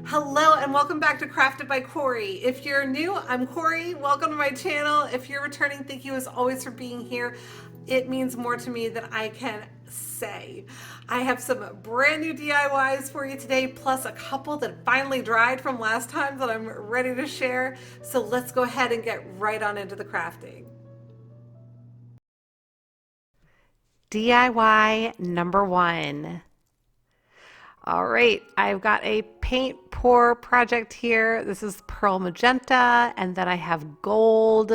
Hello and welcome back to Crafted by Corie. If you're new, I'm Corie. Welcome to my channel. If you're returning, thank you as always for being here. It means more to me than I can say. I have some brand new DIYs for you today, plus a couple that finally dried from last time that I'm ready to share. So let's go ahead and get right on into the crafting. DIY number one. All right, I've got a paint pour project here. This is pearl magenta, and then I have gold,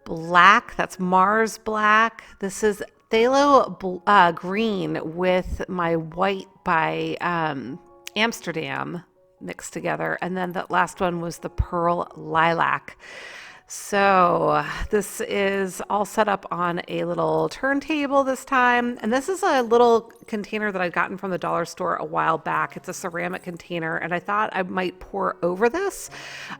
black, that's Mars black. This is phthalo green with my white by Amsterdam mixed together. And then the last one was the pearl lilac. So this is all set up on a little turntable this time. And this is a little container that I'd gotten from the dollar store a while back. It's a ceramic container, and I thought I might pour over this.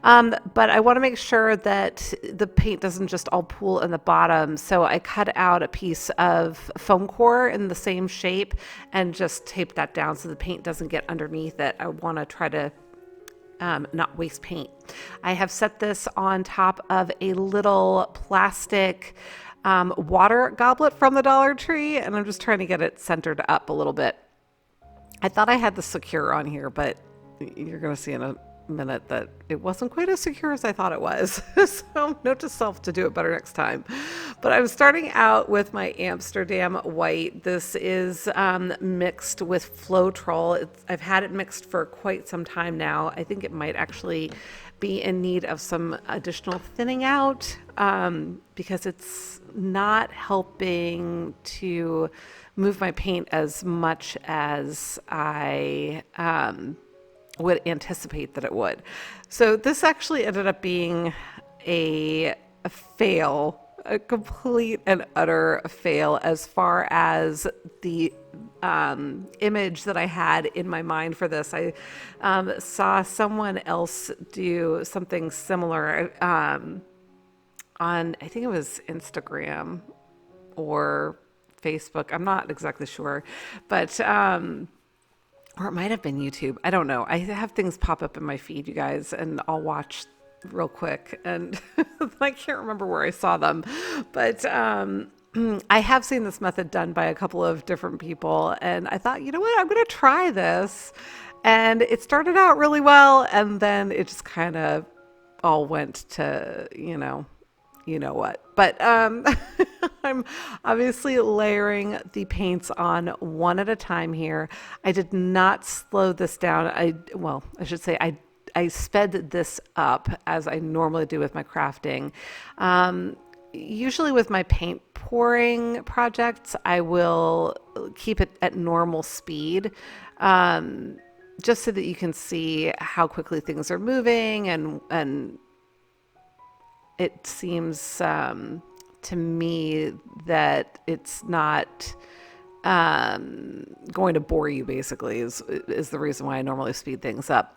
But I want to make sure that the paint doesn't just all pool in the bottom. So I cut out a piece of foam core in the same shape and just taped that down so the paint doesn't get underneath it. I want to try to not waste paint. I have set this on top of a little plastic water goblet from the Dollar Tree, and I'm just trying to get it centered up a little bit. I thought I had the secure on here, but you're going to see in a minute that it wasn't quite as secure as I thought it was. So note to self to do it better next time. But I'm starting out with my Amsterdam white. This is mixed with Floetrol. I've had it mixed for quite some time now. I think it might actually be in need of some additional thinning out because it's not helping to move my paint as much as I would anticipate that it would. So this actually ended up being a fail, a complete and utter fail as far as the image that I had in my mind for this. I saw someone else do something similar on, I think it was Instagram or Facebook. I'm not exactly sure, but or it might have been YouTube. I don't know. I have things pop up in my feed, you guys, and I'll watch real quick. And I can't remember where I saw them. But I have seen this method done by a couple of different people. And I thought, you know what? I'm going to try this. And it started out really well. And then it just kind of all went to, you know what. But I'm obviously layering the paints on one at a time here. I did not slow this down. I should say I sped this up as I normally do with my crafting. Usually with my paint pouring projects, I will keep it at normal speed. Just so that you can see how quickly things are moving, and it seems to me that it's not going to bore you, basically, is the reason why I normally speed things up.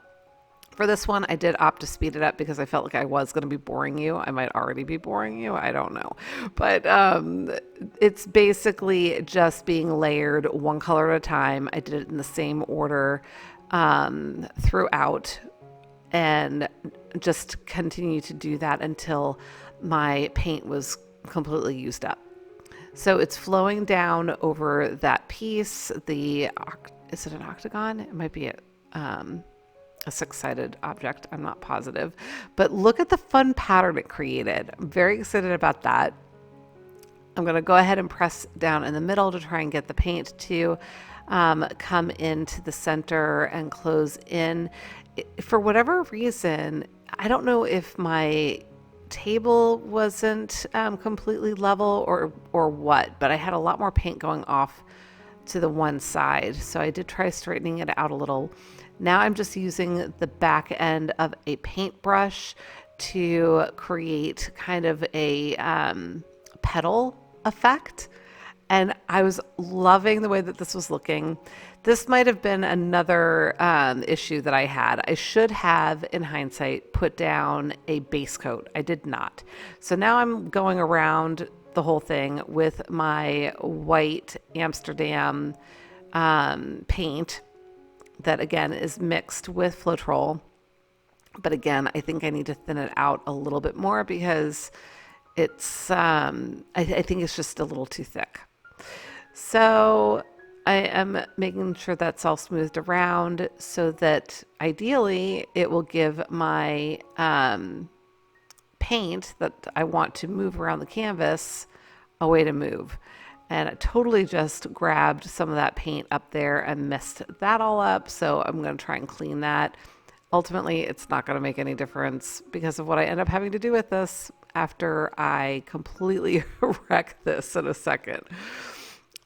For this one, I did opt to speed it up because I felt like I was going to be boring you. I might already be boring you. I don't know. But it's basically just being layered one color at a time. I did it in the same order throughout, and just continue to do that until my paint was completely used up. So it's flowing down over that piece. Is it an octagon? It might be a six-sided object. I'm not positive. But look at the fun pattern it created. I'm very excited about that. I'm going to go ahead and press down in the middle to try and get the paint to come into the center and close in. For whatever reason, I don't know if my table wasn't completely level or what, but I had a lot more paint going off to the one side. So I did try straightening it out a little. Now I'm just using the back end of a paintbrush to create kind of a petal effect. And I was loving the way that this was looking. This might have been another issue that I had. I should have, in hindsight, put down a base coat. I did not. So now I'm going around the whole thing with my white Amsterdam paint that again is mixed with Floetrol. But again, I think I need to thin it out a little bit more because it's, I think it's just a little too thick. So I am making sure that's all smoothed around so that ideally it will give my paint that I want to move around the canvas a way to move. And I totally just grabbed some of that paint up there and messed that all up. So I'm going to try and clean that. Ultimately, it's not going to make any difference because of what I end up having to do with this after I completely wreck this in a second.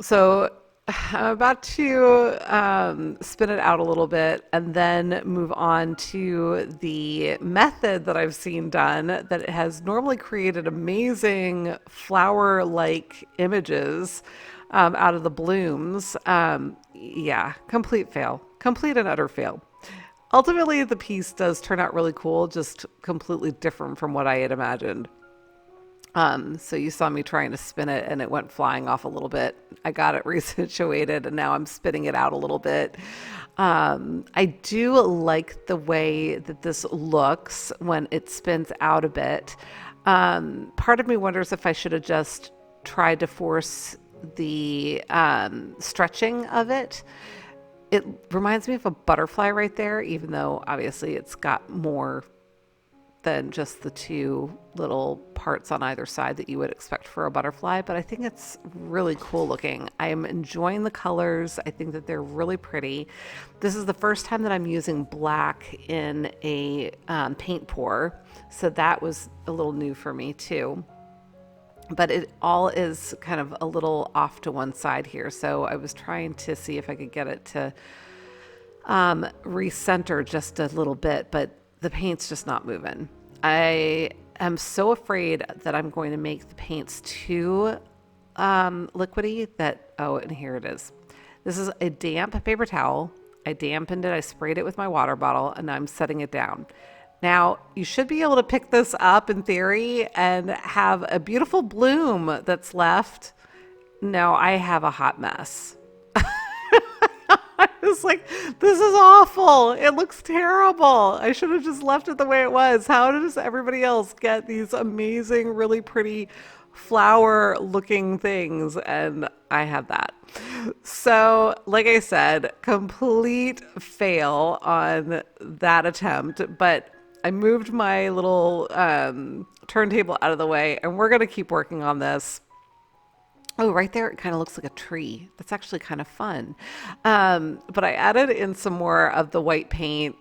So I'm about to spin it out a little bit and then move on to the method that I've seen done that has normally created amazing flower-like images out of the blooms. Yeah, complete fail. Complete and utter fail. Ultimately, the piece does turn out really cool, just completely different from what I had imagined. So you saw me trying to spin it and it went flying off a little bit. I got it resituated and now I'm spinning it out a little bit. I do like the way that this looks when it spins out a bit. Part of me wonders if I should have just tried to force the stretching of it. It reminds me of a butterfly right there, even though obviously it's got more than just the two little parts on either side that you would expect for a butterfly, but I think it's really cool looking. I am enjoying the colors. I think that they're really pretty. This is the first time that I'm using black in a paint pour, so that was a little new for me too. But it all is kind of a little off to one side here, so I was trying to see if I could get it to recenter just a little bit, but the paint's just not moving. I am so afraid that I'm going to make the paints too liquidy that, oh, and here it is. This is a damp paper towel. I dampened it, I sprayed it with my water bottle, and I'm setting it down. Now, you should be able to pick this up in theory and have a beautiful bloom that's left. No, I have a hot mess. I was like, this is awful. It looks terrible. I should have just left it the way it was. How does everybody else get these amazing, really pretty flower looking things? And I have that. So, like I said, complete fail on that attempt. But I moved my little turntable out of the way and we're going to keep working on this. Oh, right there, it kind of looks like a tree. That's actually kind of fun. But I added in some more of the white paint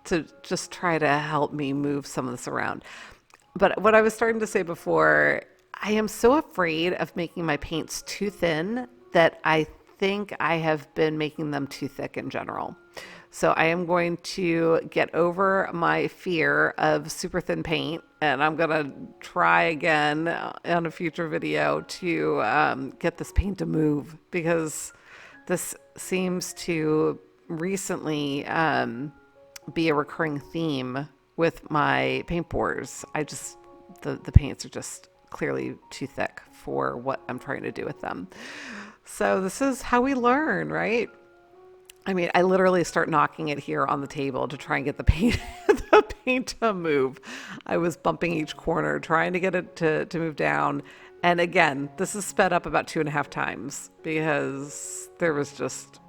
to just try to help me move some of this around. But what I was starting to say before, I am so afraid of making my paints too thin that I think I have been making them too thick in general. So I am going to get over my fear of super thin paint and I'm going to try again on a future video to get this paint to move because this seems to recently be a recurring theme with my paint pours. The paints are just clearly too thick for what I'm trying to do with them. So this is how we learn, right? I mean, I literally start knocking it here on the table to try and get the paint to move. I was bumping each corner, trying to get it to move down. And again, this is sped up about 2.5 times because there was just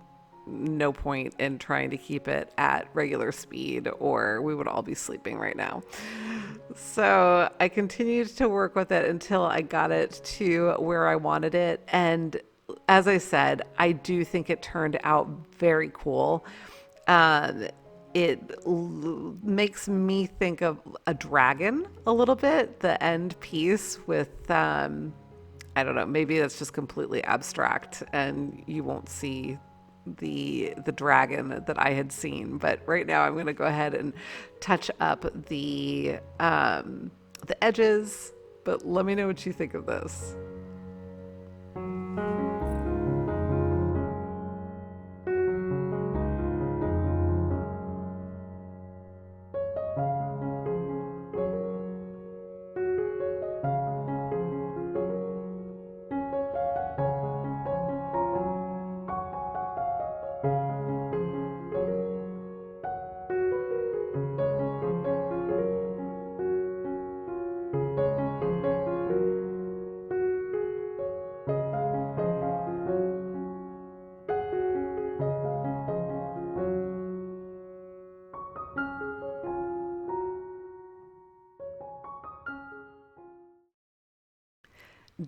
no point in trying to keep it at regular speed or we would all be sleeping right now. So I continued to work with it until I got it to where I wanted it. And as I said, I do think it turned out very cool. Makes me think of a dragon a little bit, the end piece with, I don't know, maybe that's just completely abstract and you won't see the dragon that I had seen. But right now I'm going to go ahead and touch up the edges, but let me know what you think of this.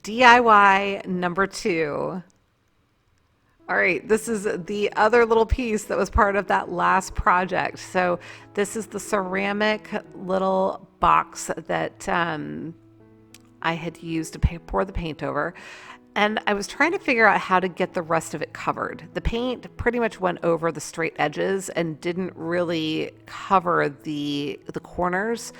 DIY number 2. All right, this is the other little piece that was part of that last project. So this is the ceramic little box that I had used to pour the paint over. And I was trying to figure out how to get the rest of it covered. The paint pretty much went over the straight edges and didn't really cover the corners.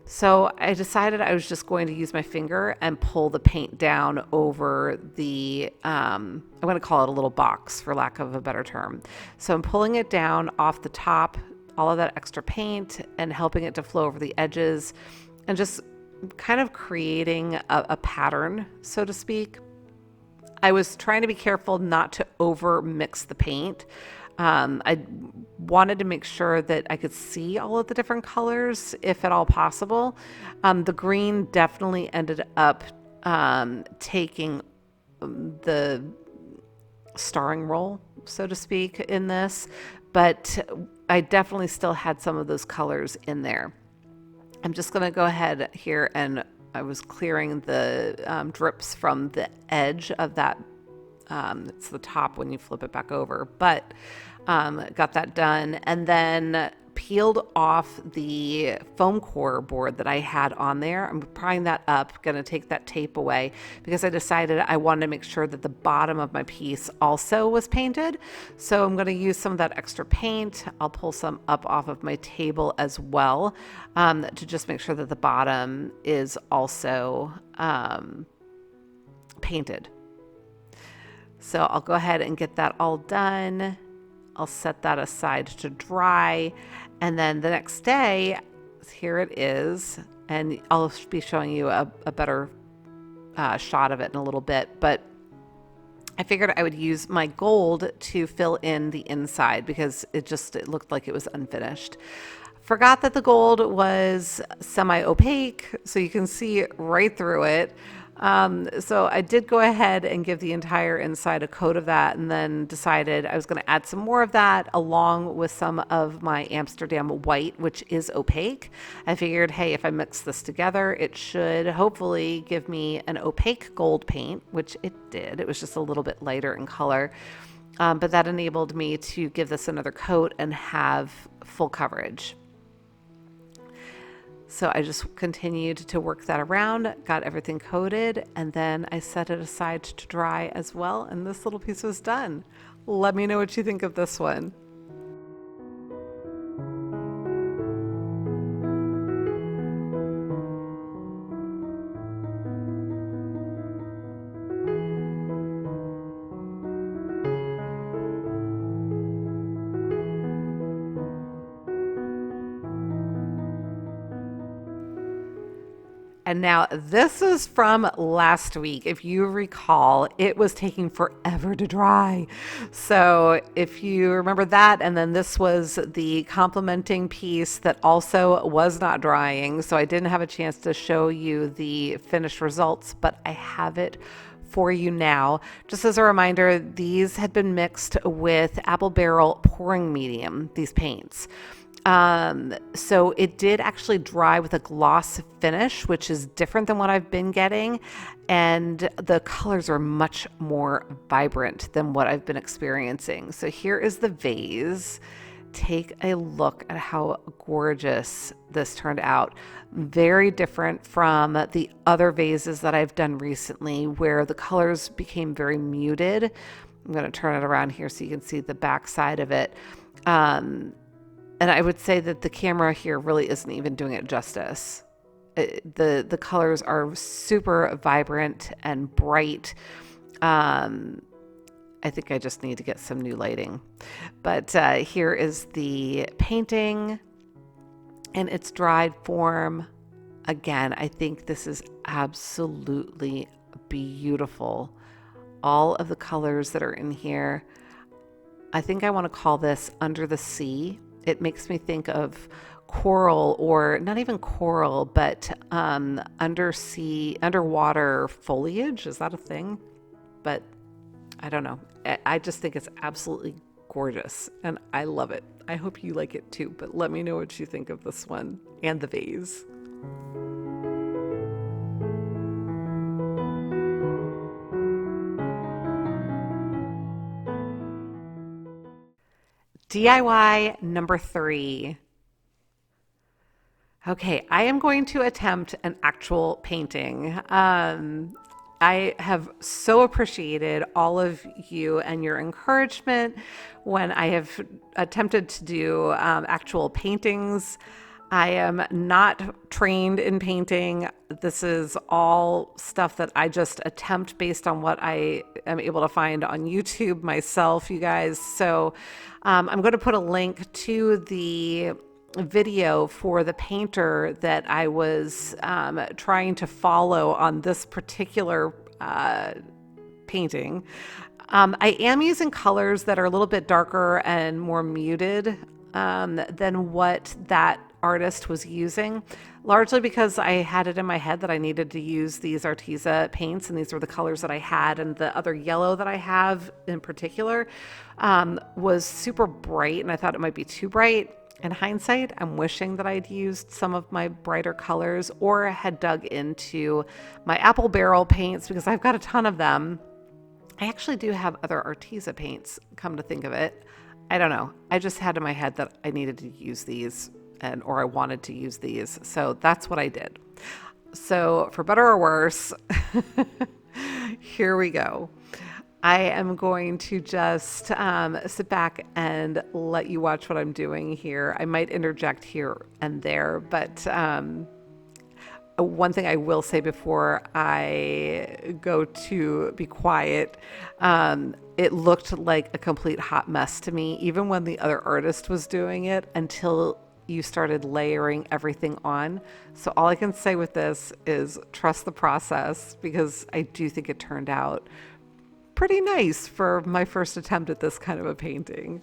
So I decided I was just going to use my finger and pull the paint down over the, I'm going to call it a little box for lack of a better term. So I'm pulling it down off the top, all of that extra paint, and helping it to flow over the edges and just kind of creating a pattern, so to speak. I was trying to be careful not to over mix the paint. I wanted to make sure that I could see all of the different colors, if at all possible. The green definitely ended up taking the starring role, so to speak, in this, but I definitely still had some of those colors in there. I'm just going to go ahead here, and I was clearing the drips from the edge of that. It's the top when you flip it back over, but got that done, and then peeled off the foam core board that I had on there. I'm prying that up, going to take that tape away because I decided I wanted to make sure that the bottom of my piece also was painted. So I'm going to use some of that extra paint. I'll pull some up off of my table as well, to just make sure that the bottom is also painted. So I'll go ahead and get that all done. I'll set that aside to dry. And then the next day, here it is. And I'll be showing you a better shot of it in a little bit. But I figured I would use my gold to fill in the inside because it looked like it was unfinished. Forgot that the gold was semi-opaque, so you can see right through it. So I did go ahead and give the entire inside a coat of that, and then decided I was going to add some more of that along with some of my Amsterdam white, which is opaque. I figured, hey, if I mix this together, it should hopefully give me an opaque gold paint, which it did. It was just a little bit lighter in color. But that enabled me to give this another coat and have full coverage. So I just continued to work that around, got everything coated, and then I set it aside to dry as well, and this little piece was done. Let me know what you think of this one. And now this is from last week. If you recall, it was taking forever to dry. So if you remember that, and then this was the complementing piece that also was not drying. So I didn't have a chance to show you the finished results, but I have it for you now. Just as a reminder, these had been mixed with apple barrel pouring medium, these paints. So it did actually dry with a gloss finish, which is different than what I've been getting. And the colors are much more vibrant than what I've been experiencing. So here is the vase. Take a look at how gorgeous this turned out. Very different from the other vases that I've done recently where the colors became very muted. I'm going to turn it around here so you can see the back side of it. And I would say that the camera here really isn't even doing it justice. The colors are super vibrant and bright. I think I just need to get some new lighting. But here is the painting in its dried form. Again, I think this is absolutely beautiful. All of the colors that are in here. I think I want to call this Under the Sea. It makes me think of coral, or not even coral, but underwater foliage. Is that a thing? But I don't know. I just think it's absolutely gorgeous and I love it. I hope you like it too, but let me know what you think of this one and the vase. DIY number 3. Okay, I am going to attempt an actual painting. I have so appreciated all of you and your encouragement when I have attempted to do actual paintings. I am not trained in painting. This is all stuff that I just attempt based on what I am able to find on YouTube myself, you guys. So I'm going to put a link to the video for the painter that I was trying to follow on this particular painting. I am using colors that are a little bit darker and more muted than what that artist was using, largely because I had it in my head that I needed to use these Arteza paints, and these were the colors that I had, and the other yellow that I have in particular was super bright, and I thought it might be too bright. In hindsight, I'm wishing that I'd used some of my brighter colors or had dug into my apple barrel paints because I've got a ton of them. I actually do have other Arteza paints, come to think of it. I don't know. I just had in my head that I needed to use these or I wanted to use these. So that's what I did. So for better or worse, here we go. I am going to just sit back and let you watch what I'm doing here. I might interject here and there, but one thing I will say before I go to be quiet, it looked like a complete hot mess to me, even when the other artist was doing it, until you started layering everything on. So all I can say with this is trust the process, because I do think it turned out pretty nice for my first attempt at this kind of a painting.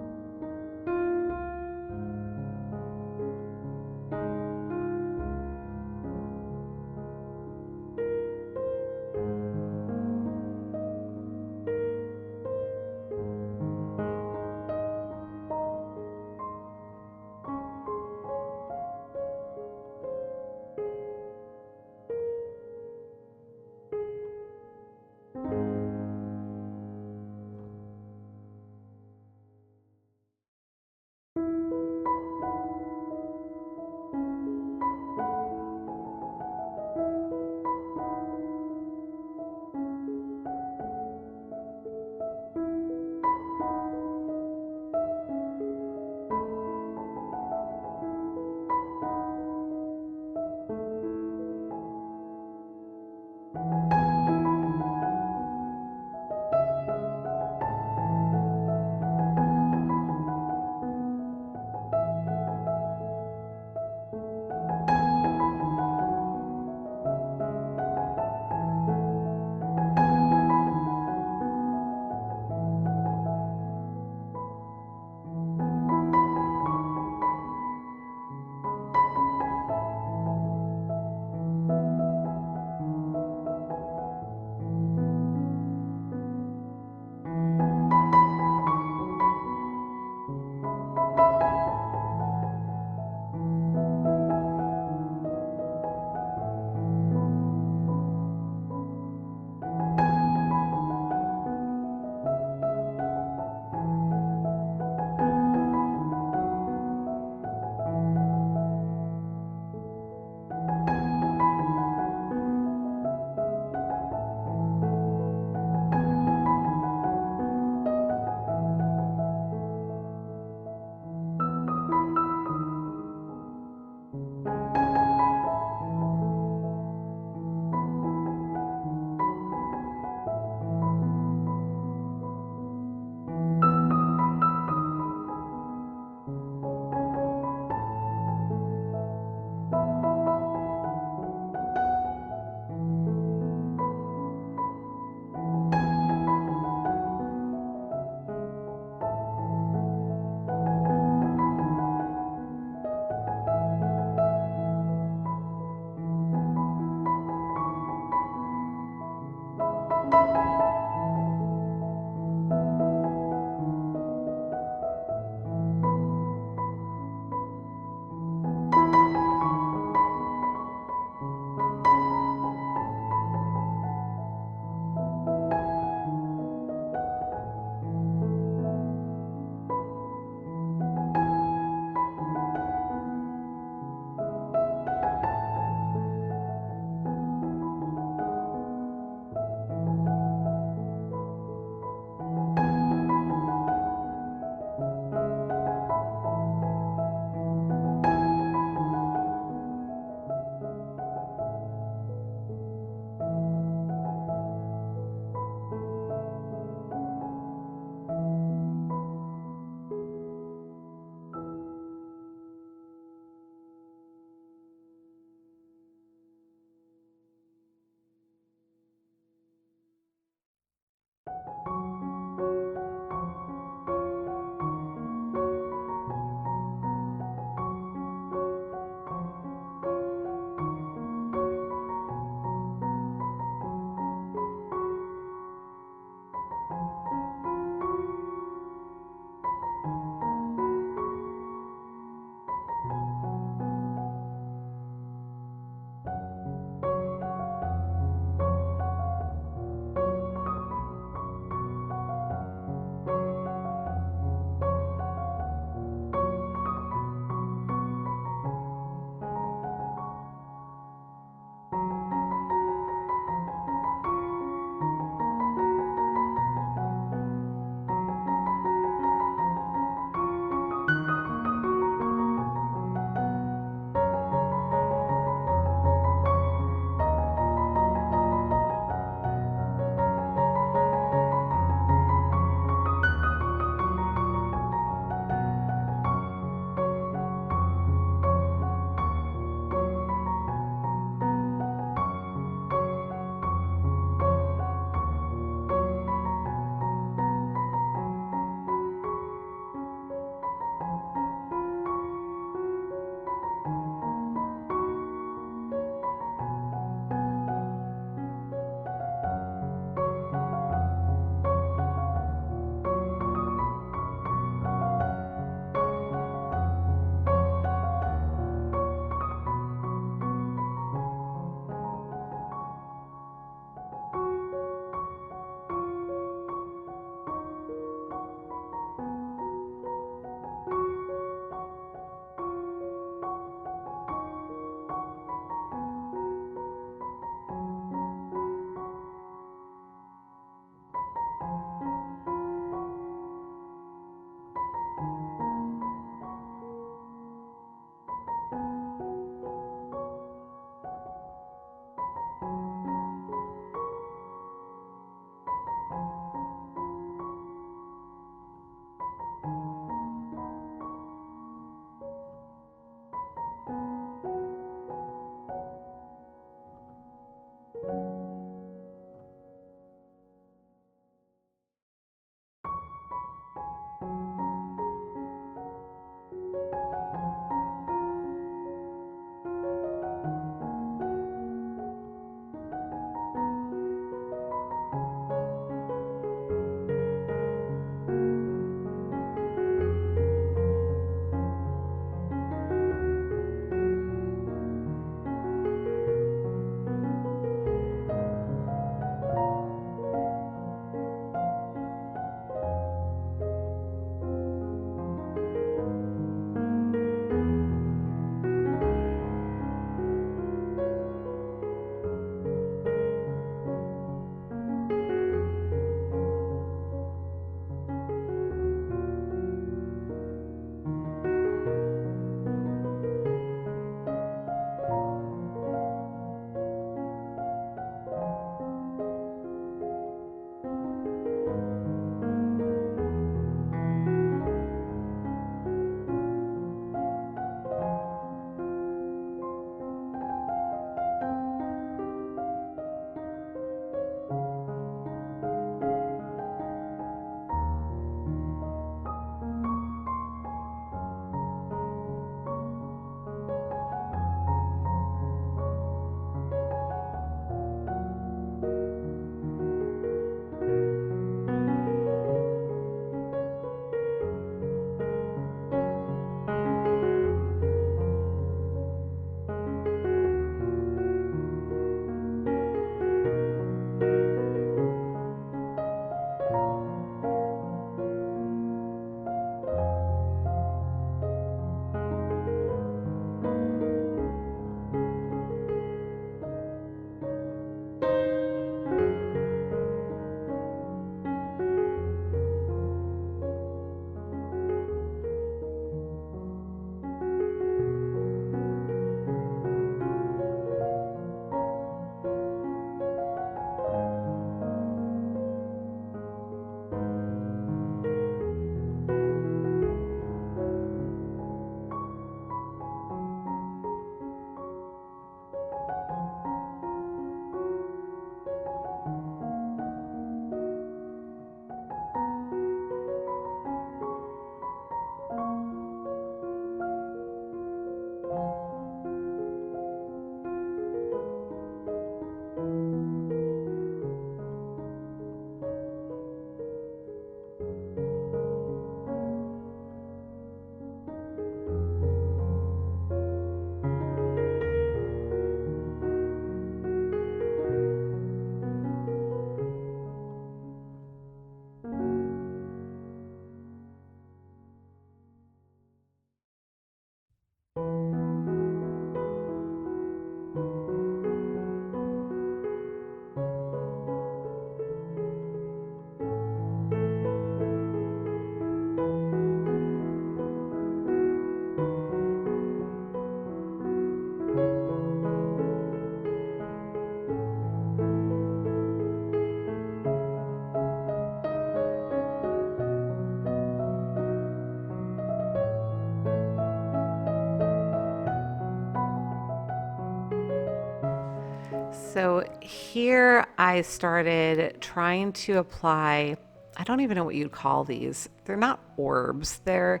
So here I started trying to apply, I don't even know what you'd call these. They're not orbs. They're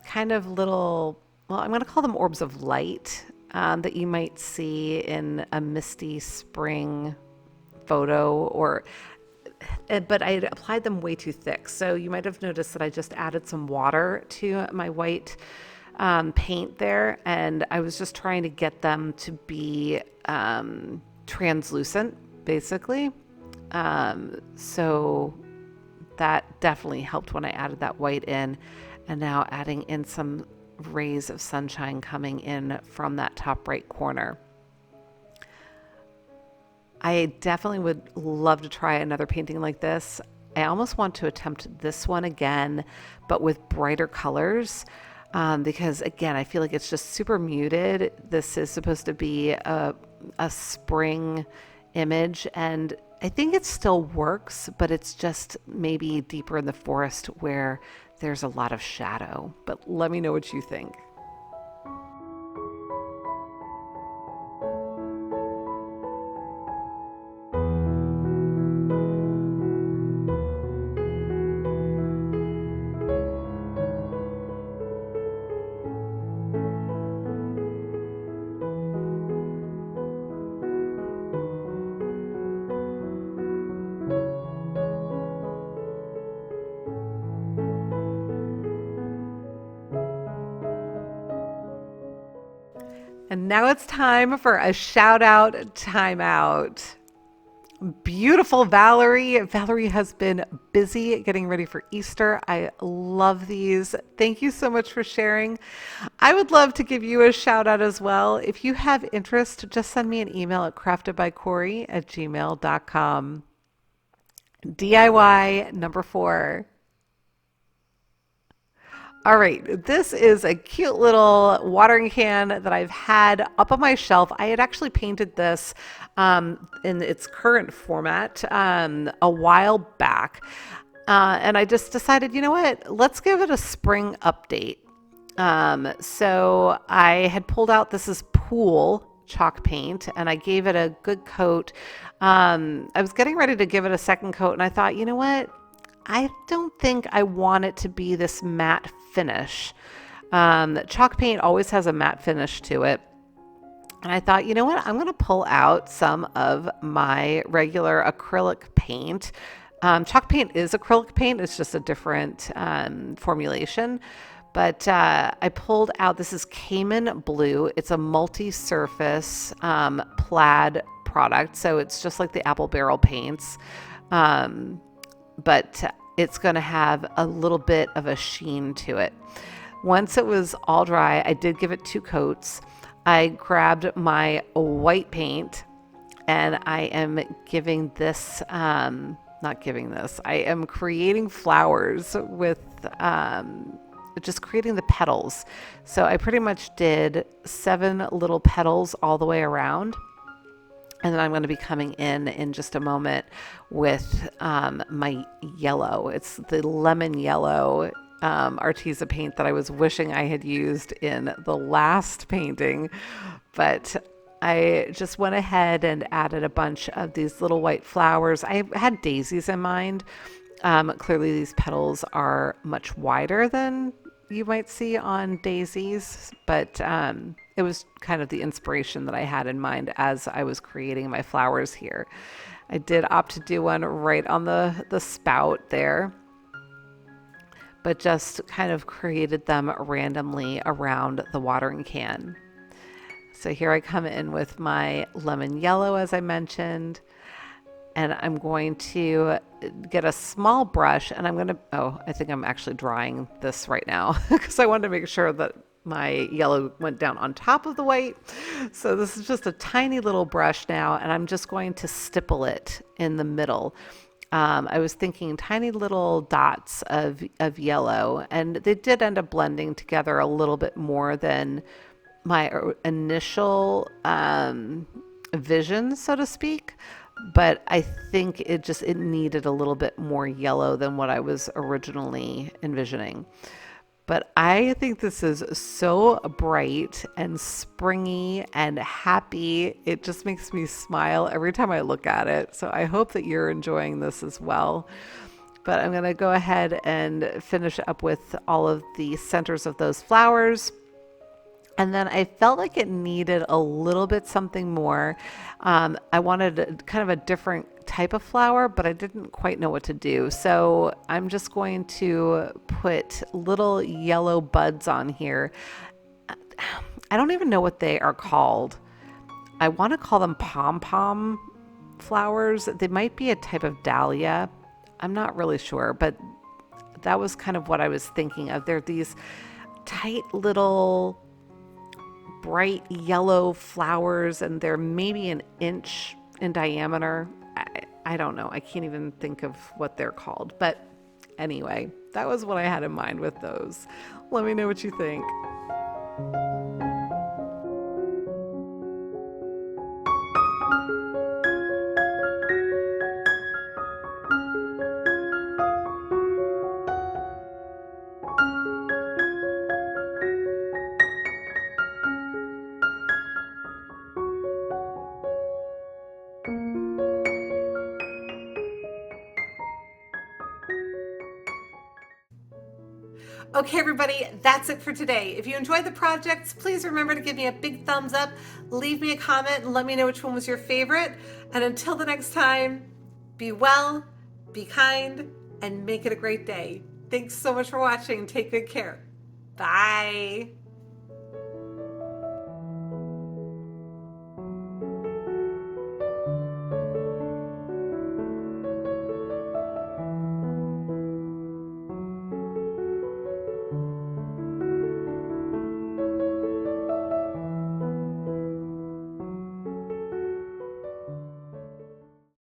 kind of little, well, I'm going to call them orbs of light that you might see in a misty spring photo or but I applied them way too thick. So you might have noticed that I just added some water to my white paint there, and I was just trying to get them to be translucent, basically. So that definitely helped when I added that white in, and now adding in some rays of sunshine coming in from that top right corner. I definitely would love to try another painting like this. I almost want to attempt this one again, but with brighter colors, because again, I feel like it's just super muted. This is supposed to be a spring image, and I think it still works, but it's just maybe deeper in the forest where there's a lot of shadow. But let me know what you think. And now it's time for a shout out timeout. Beautiful Valerie. Valerie has been busy getting ready for Easter. I love these. Thank you so much for sharing. I would love to give you a shout out as well. If you have interest, just send me an email at craftedbycorie@gmail.com. DIY number 4. All right, this is a cute little watering can that I've had up on my shelf. I had actually painted this in its current format a while back. And I just decided, you know what, let's give it a spring update. So I had pulled out, this is Pool chalk paint, and I gave it a good coat. I was getting ready to give it a second coat, and I thought, you know what? I don't think I want it to be this matte finish. Chalk paint always has a matte finish to it. And I thought, you know what? I'm going to pull out some of my regular acrylic paint. Chalk paint is acrylic paint. It's just a different formulation. But I pulled out, this is Cayman Blue. It's a multi-surface plaid product. So it's just like the apple barrel paints. But it's going to have a little bit of a sheen to it. Once it was all dry, I did give it 2 coats. I grabbed my white paint and I am giving this, not giving this, I am creating flowers with just creating the petals. So I pretty much did 7 little petals all the way around. And then I'm going to be coming in just a moment with my yellow. It's the lemon yellow Arteza paint that I was wishing I had used in the last painting. But I just went ahead and added a bunch of these little white flowers. I had daisies in mind. Clearly these petals are much wider than you might see on daisies, but it was kind of the inspiration that I had in mind as I was creating my flowers here. I did opt to do one right on the spout there, but just kind of created them randomly around the watering can. So here I come in with my lemon yellow, as I mentioned, and I'm going to get a small brush and I'm going to, I think I'm actually drying this right now because I wanted to make sure that my yellow went down on top of the white. So this is just a tiny little brush now, and I'm just going to stipple it in the middle. I was thinking tiny little dots of yellow, and they did end up blending together a little bit more than my initial vision, so to speak. But I think it needed a little bit more yellow than what I was originally envisioning. But I think this is so bright and springy and happy. It just makes me smile every time I look at it. So I hope that you're enjoying this as well. But I'm going to go ahead and finish up with all of the centers of those flowers. And then I felt like it needed a little bit something more. I wanted kind of a different type of flower, but I didn't quite know what to do. So I'm just going to put little yellow buds on here. I don't even know what they are called. I want to call them pom-pom flowers. They might be a type of dahlia. I'm not really sure, but that was kind of what I was thinking of. They're these tight little bright yellow flowers, and they're maybe an inch in diameter. I don't know. I can't even think of what they're called. But anyway, that was what I had in mind with those. Let me know what you think. Okay, everybody, that's it for today. If you enjoyed the projects, please remember to give me a big thumbs up, leave me a comment, and let me know which one was your favorite. And until the next time, be well, be kind, and make it a great day. Thanks so much for watching. Take good care. Bye.